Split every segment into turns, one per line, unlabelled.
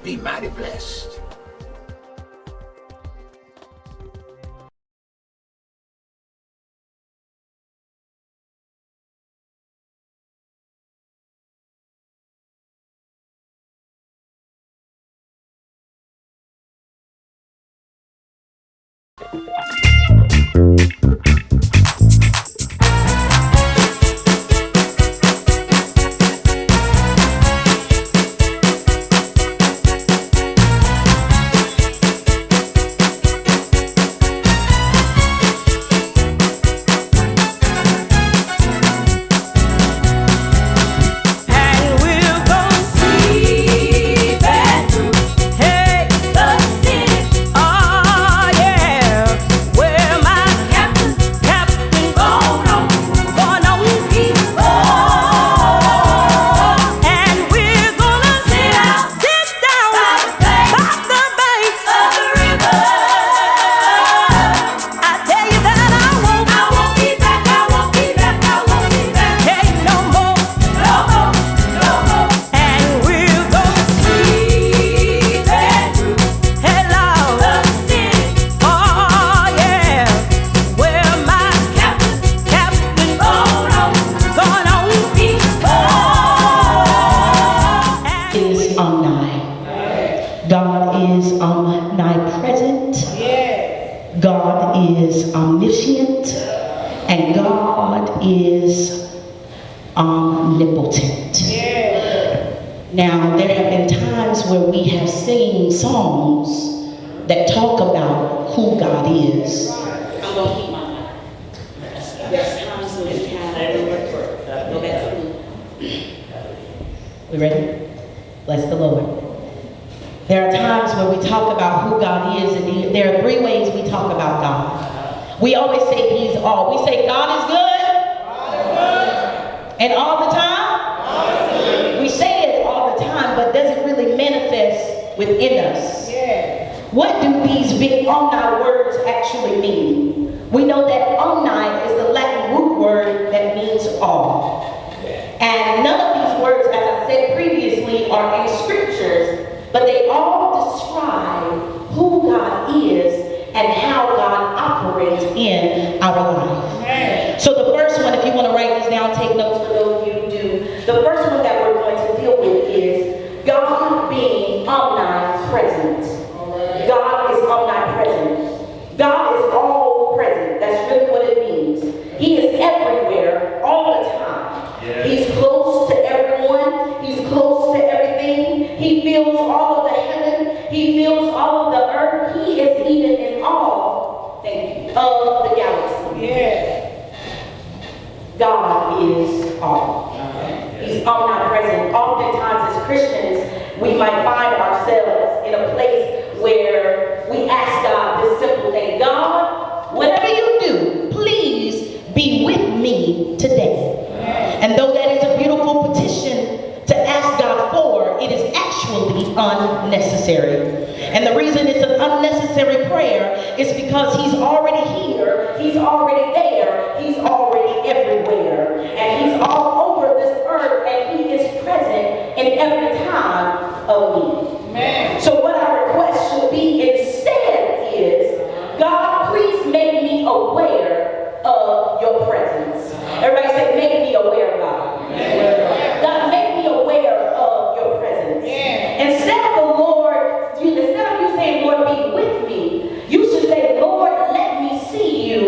Be mighty blessed.
God is omnipresent, God is omniscient, and God is omnipotent. Now, there have been times where we have sing songs that talk about who God is. I'm going to keep my mic. There's times when we have go back to me. We ready? Bless the Lord. There are times where we talk about who God is, and there are 3 ways we talk about God. We always say He's all. We say God is good, and all the time. We say it all the time, but does it really manifest within us? What do these big omni words actually mean? We know that omni is the Latin root word that means all. And none of these words, as I said previously, are in scriptures, but they all describe who God is and how God operates in our life. So the first one, if you want to write this down, take notes for those of you who do. The first one that we're going to deal with is God being omnipresent. God is omnipresent. God is all present. That's really what it means. He is everywhere, all the time. He's close to everyone. He's close to everything. He feels all of the heaven. He feels all of the earth. He is even in awe, of the galaxy. God is all. He's omnipresent. Oftentimes as Christians, we might find ourselves in a place where we ask God this simple thing: God, whatever you do, please be with me today. And though that is a beautiful petition to ask God for, it is actually unnecessary. And the reason it's an unnecessary prayer is because He's already here, He's already there, He's already everywhere. And He's all over this earth, and He is present in every time of need. So what our request should be instead is, God, please make me aware of your presence. Everybody say, make me aware, God. God, make me aware of your presence. Instead of you saying, Lord, be with me, you should say, Lord, let me see you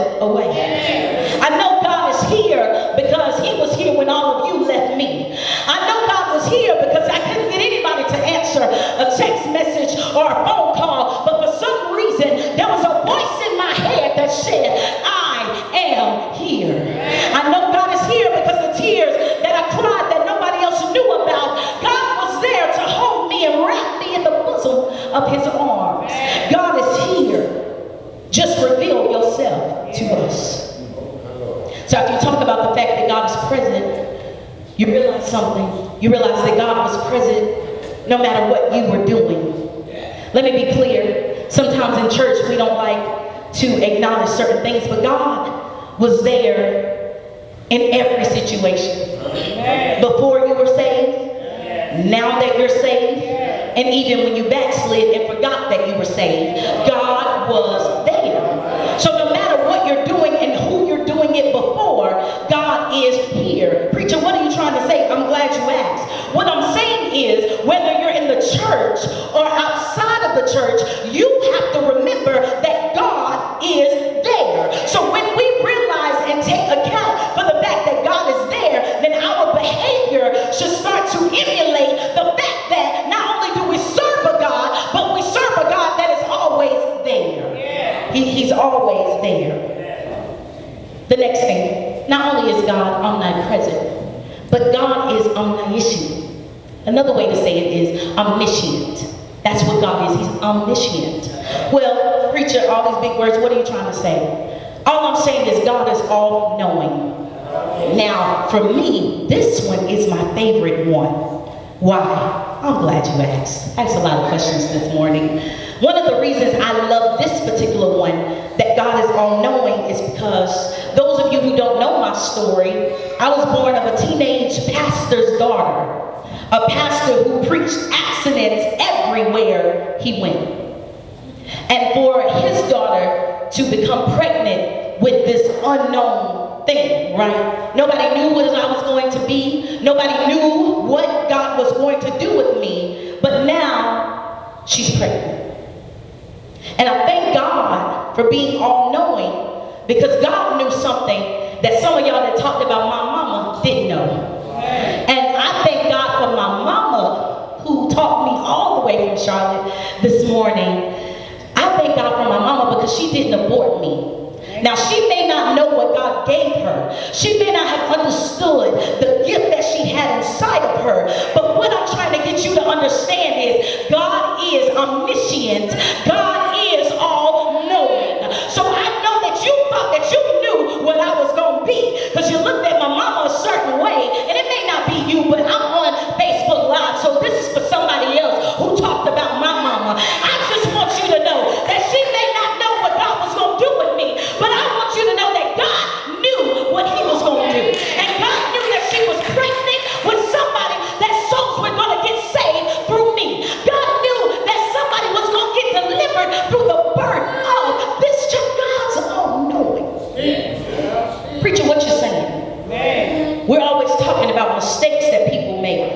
wasn't away. I know God is here because he was here when all of you left me. I know God was here because I couldn't get anybody to answer a text message or a phone call, but for some reason there was a voice in my head that said, I am here. I know God is here because the tears that I cried that nobody else knew about, God was there to hold me and wrap me in the bosom of his arms. God is here. Just reveal yourself to us. So after you talk about the fact that God is present, you realize something. You realize that God was present no matter what you were doing. Let me be clear. Sometimes in church we don't like to acknowledge certain things, but God was there in every situation. Before you were saved, now that you're saved, and even when you backslid and forgot that you were saved, God was there. So no matter what you're doing and who you're doing it before, God is here. Preacher, what are you trying to say? I'm glad you asked. What I'm saying is, whether you're in the church or outside of the church, you have to remember that God is there. So when we realize and take account for the fact that God is there, then our behavior should start to emulate the fact that not only do we serve a God, but we serve a God that is always there. He's always there. The next thing, not only is God omnipresent, but God is omniscient. Another way to say it is omniscient. That's what God is. He's omniscient. Well, preacher, all these big words, what are you trying to say? All I'm saying is God is all-knowing. Now, for me, this one is my favorite one. Why? I'm glad you asked. I asked a lot of questions this morning. One of the reasons I love this particular one, that God is all-knowing, is because those of you who don't know my story, I was born of a teenage pastor's daughter. A pastor who preached abstinence everywhere he went. And for his daughter to become pregnant with this unknown thing, right? Nobody knew what I was going to be. Nobody knew what God was going to do with me. But now she's pregnant. And I thank God for being all-knowing, because God knew something that some of y'all that talked about my mama didn't know. And I thank God for my mama, who taught me all the way from Charlotte this morning. I thank God for my mama because she didn't abort me. Now, she may not know what God gave her. She may not have understood the gift that she had inside of her. But what I'm trying to get you to understand is God is omniscient. God is all-knowing. So I know that you thought that you knew what I was going to be, because you looked at my mama a certain way, and it may not be you, but I'm on Facebook Live, so this is for somebody else who talked about my mama. I just want you to know that she may not know what God was going to do with me, but I want you to know that God knew what he was going to do. And God knew that she was pregnant with somebody that souls were going to get saved through me. God knew that somebody was going to get delivered through the birth of this child. God's all-knowing. Preacher, what you saying? We're always talking about mistakes that people make.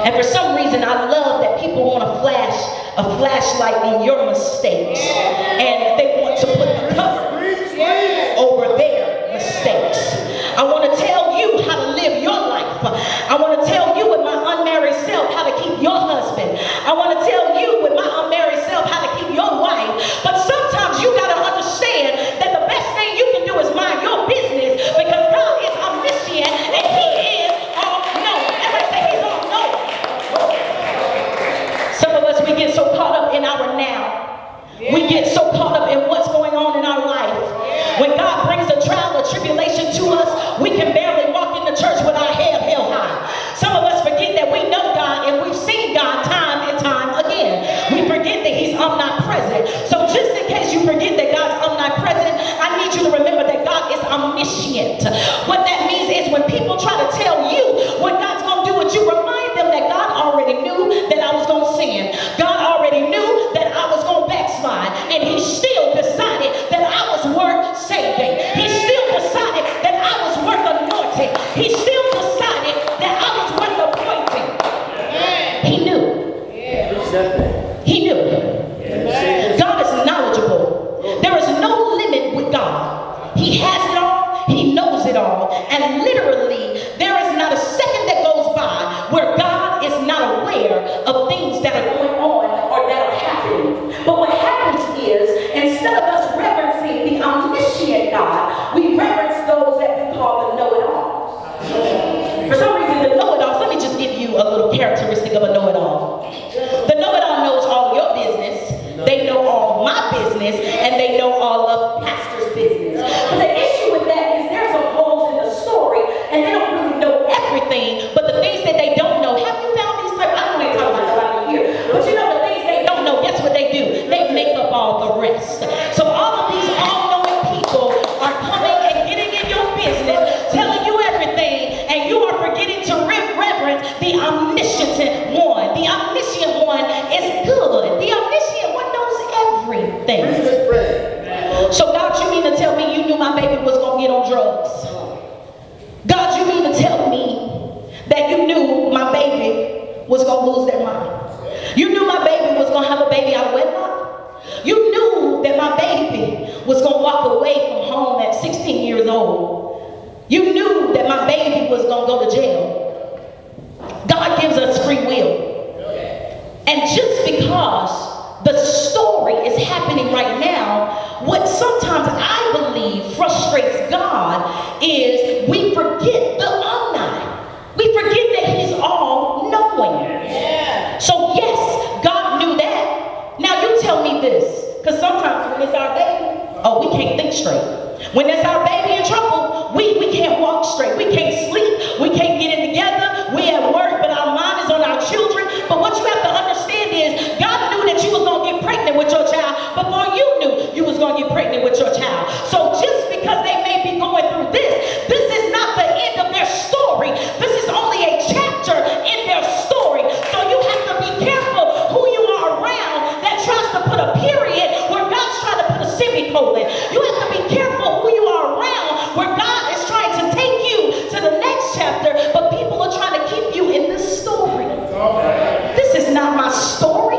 And for some reason, I love that people want to flash a flashlight on your mistakes. And they want to put the cover over their mistakes. I want to tell you how to live your life. I want to tell you with my unmarried self how to keep your husband. I want to tell you with my unmarried self how to keep your wife. But sometimes you got to understand that the best thing you can do is mind your business, because God is omniscient and he is all-knowing. Everybody say he's all-knowing. Some of us, we get so caught up in our now. We get so caught up in what's going on in our life. When God brings a trial or tribulation to us, we can barely walk in the church with our head held high. Some of us forget that we know God and we've seen God time and time again. We forget that he's omnipresent. So just in case you forget that God's omnipresent, I need you to remember that God is omniscient. What that means is when people try to tell you what God's going to do with you, remind them that God already knew that I was going to sin. God already knew that I was going to backslide. And he still decided that I was worth saving. He still decided that I was worth anointing. He has it all. He knows it all. And literally, there is not a second that goes by where God is not aware of things that are going on or that are happening. But what happens is, instead of us reverencing the omniscient God, we reverence those that we call the know-it-all. For some reason, the know-it-alls, let me just give you a little characteristic of a know-it-all. The know-it-all knows all your business. They know all my business, and they know all of pastor's business. But the issue with that is there's some holes in the story, and they don't really know everything. But the things that they don't know, have you found these type? I don't want to talk about nobody here, but you know the things they don't know. Guess what they do? They make up all the rest. So all of these all-knowing people are coming and getting in your business, telling you everything, and you are forgetting to reverence the omniscient one. The omniscient one is good. The omniscient one knows everything. So God, you mean to tell me you knew my baby was going to get on drugs? God, you mean to tell me that you knew my baby was going to lose their mind? You knew my baby was going to have a baby out of wedlock? You knew that my baby was going to walk away from home at 16 years old? You knew that my baby was going to go to jail? God gives us free will. And just because the story is happening right now, what sometimes I believe frustrates God is we forget the omni. We forget that he's all knowing. Yeah. So yes, God knew that. Now you tell me this, because sometimes when it's our baby, we can't think straight. When it's our baby in trouble, we can't walk straight. We can't sleep. We can't get it together. We at work, but our mind is on our children. But what you have to understand is God knew that you was going to get pregnant with your child before you knew you was going to get pregnant with your child. So just because they may be going through this is not the end of their story. This is only a chapter in their story. So you have to be careful who you are around that tries to put a period where God's trying to put a semicolon. You have to be careful who you are around where God is trying to take you to the next chapter, but people are trying to keep you in this story. This is not my story.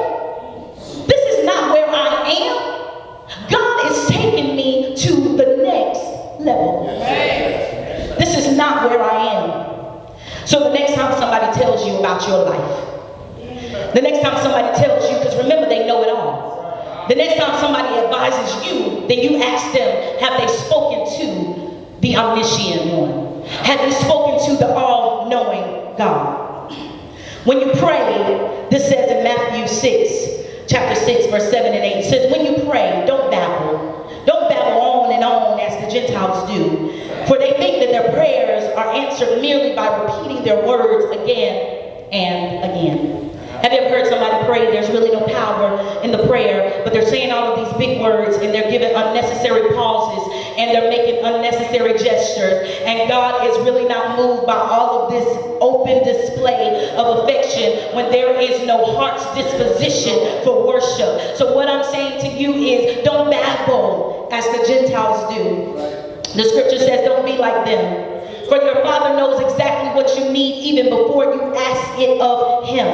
This is not where I am. God is taking me to the next level. This is not where I am. So the next time somebody tells you about your life, the next time somebody tells you, because remember they know it all. The next time somebody advises you, then you ask them, have they spoken to the omniscient one? Have they spoken to the all-knowing God? When you pray, this says in Matthew 6, chapter 6, verse 7 and 8, it says, when you pray, don't babble. Don't babble on and on as the Gentiles do. For they think that their prayers are answered merely by repeating their words again and again. Have you ever heard somebody pray? There's really no power in the prayer, but they're saying all of these big words and they're giving unnecessary pauses and they're making unnecessary gestures, and God is really not moved by all of this open display of affection when there is no heart's disposition for worship. So what I'm saying to you is don't babble as the Gentiles do. The scripture says don't be like them. For your Father knows exactly what you need even before you ask it of him.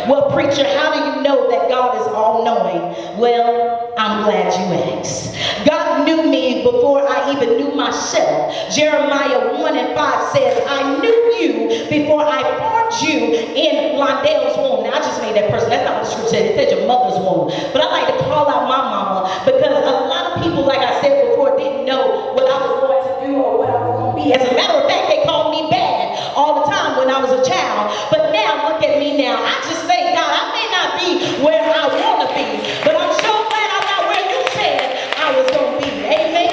Well, preacher, how do you know that God is all-knowing? Well, I'm glad you asked. God knew me before I even knew myself. Jeremiah 1 and 5 says, I knew you before I formed you in Londale's womb. Now, I just made that person. That's not what the scripture said. It said your mother's womb. But I like to call out my mama because a lot of people, like I said before, didn't know what I was going to do or what I was going to be. As a matter of fact, they called me bad all the time when I was a child. But now, look at me now. I just thank God. I may not be where I want to be, but I'm so glad I'm not where you said I was going to be. Amen?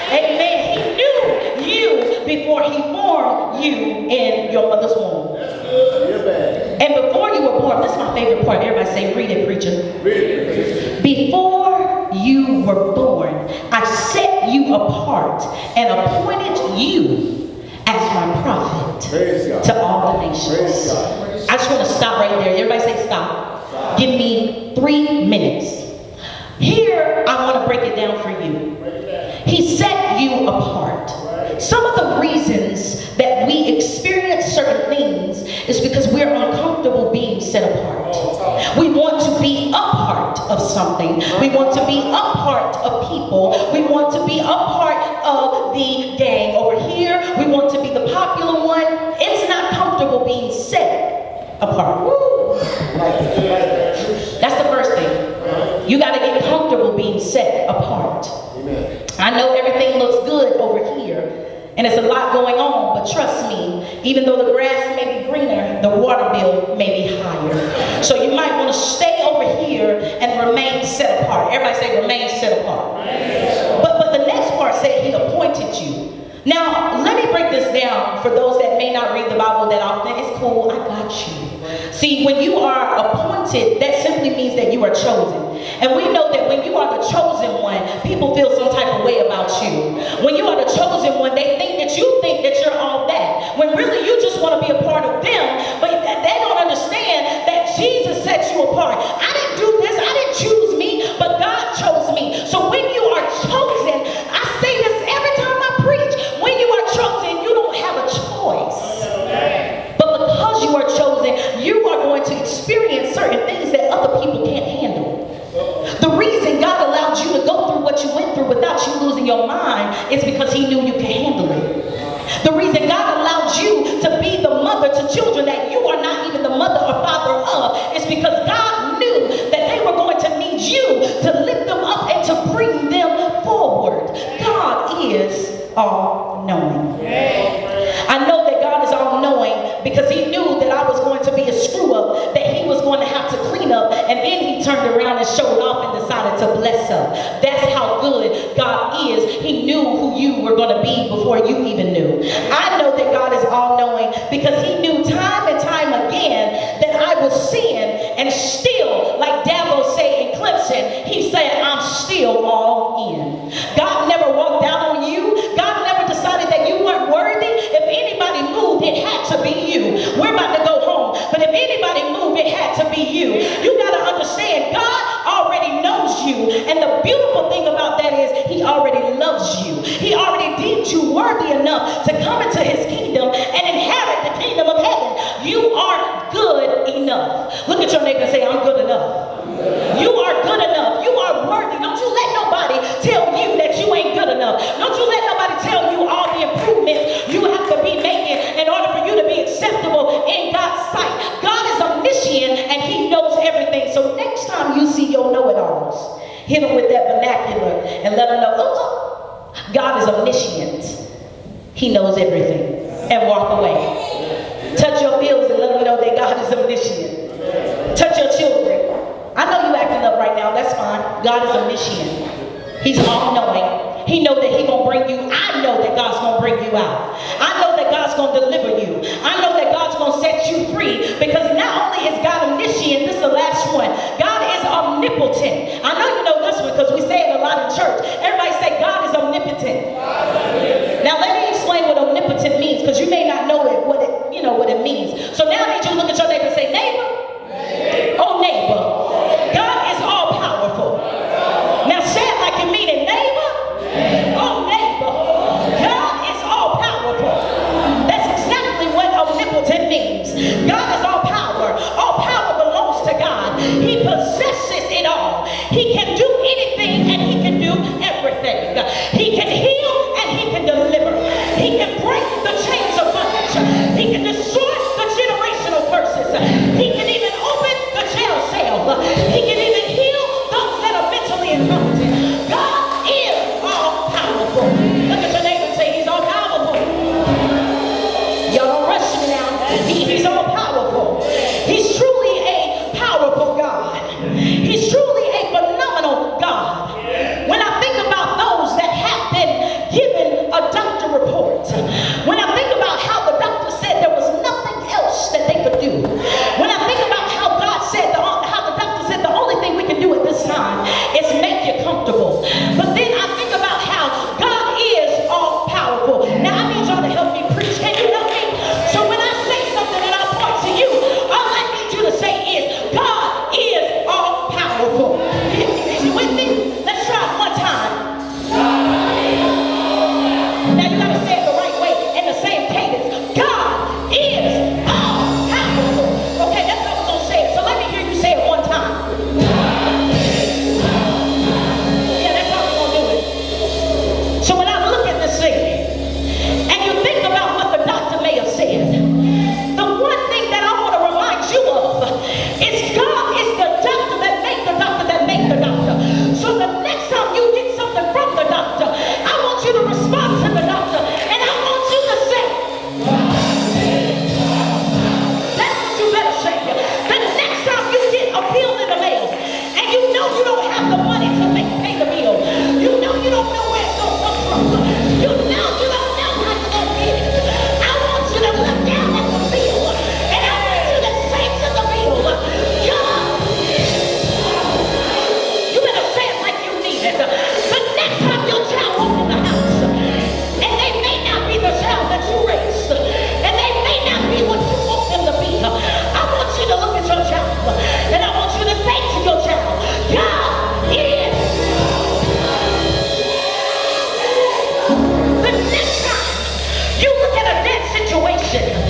Amen. He knew you before he formed you in your mother's womb. And before you were born, this is my favorite part. Everybody say, read it, preacher. Read it. Before you were born, I set you apart and appointed you as my prophet to all the nations. I just want to stop right there. Everybody say stop. Give me 3 minutes. Here, I want to break it down for you. He set you apart. Some of the reasons that we experience certain things is because we're uncomfortable being set apart. We want to be a part of something. We want to be a part of people. We want to be a part of the gang. Over here, we want to be the popular one. It's not comfortable being set apart. Woo. That's the first thing. You got to get comfortable being set apart. Amen. I know everything looks good over here, and there's a lot going on, but trust me, even though the grass may be greener, the water bill may be higher. So you might want to stay over here and remain set apart. Everybody say remain set apart. But the next part said he appointed you. Now, let me break this down for those that may not read the Bible that often. It's cool, I got you. See, when you are appointed, that simply means that you are chosen. And we know that when you are the chosen one, people feel some type of way about you. When you are the chosen one, they think that you think that you're all that. When really you just want to be a part of them, but they don't understand that Jesus set you apart. I didn't do this, I didn't choose me, but God chose me. So when you are chosen, I say this every time I preach, when you are chosen, you don't have a choice. But because you are chosen, you are going to experience certain things that other people can't handle. The reason God allowed you to go through what you went through without you losing your mind is because he knew you could handle it. The reason God allowed you to be the mother to children that you are not even the mother or father of is because God knew that they were going to need you to lift them up and to bring them forward. God is all-knowing. I know that God is all-knowing because he knew that I was going to be a screw-up, that he was going to have to clean up, and then he turned around and showed off and decided to bless her. That's how good God is. He knew who you were going to be before you even knew. I know that God is all-knowing because he knew time and time again that I would sin, and still, like Dabo said in Clemson, he said, I'm still all in. God never walked out on you. God never decided that you weren't worthy. If anybody moved, it had to be you. We're about to go home, but if anybody moved, it had to be you. You got to understand, God already knows you, and the beautiful thing about that is he already loves you. He already deemed you worthy enough to come into his kingdom and inherit the kingdom of heaven. You are good enough. Look at your neighbor and say, I'm good enough. You are good enough. You are worthy. Don't you let nobody tell you that you ain't good enough. Don't you let nobody tell you all the improvements you have to be making in order for you to be acceptable in God's sight. God is omniscient and he knows everything. So next time you see your know-it-alls, hit them with that vernacular and let them know, oh, God is omniscient. He knows everything. And walk away. Touch your bills and let them know that God is omniscient. Touch your children. I know you acting up right now. That's fine. God is omniscient. He's all-knowing. He know that he's going to bring you. I know that God's going to bring you out. I know that God's going to deliver you. I know that God's going to set you free, because not only is God omniscient, this is the last one, God is omnipotent. I know you know this one because we say it a lot in church. Everybody say God is omnipotent. Now let me explain what omnipotent means, because you may not know it, what it means. So now I need you to look at your neighbor and say, neighbor. Oh, neighbor. God is all powerful. Now say it like you mean it, neighbor. Oh, neighbor. God is all powerful. That's exactly what omnipotent means. God is all power. All power belongs to God. He possesses it all. He can do anything and he can do everything. He can heal and he can deliver. He can break the chains of bondage. He can destroy the generational curses. He can even open the jail cell. He can even heal those that are mentally incompetent. God is all powerful. Look at your neighbor and say, he's all powerful. Y'all don't rush me now. He's all powerful. He's truly a powerful God. He's truly a phenomenal God. When I think about those that have been given a doctor report, when I think about how the doctor said there was nothing else that they could do, when I think about how God said, how the doctor said the only thing we can do at this time is make you comfortable. But then I think about how God is all powerful. Now I need y'all to help me preach. Can you help me? So when I say something and I point to you, all I need you to say is, God is all powerful. Is you with me? Let's try it one time. Now you got to say it the right way in the same cadence. God is all powerful. Okay, that's how we're going to say it. So let me hear you say it one time. Yeah, that's how we're going to do it. So when I look at this revelation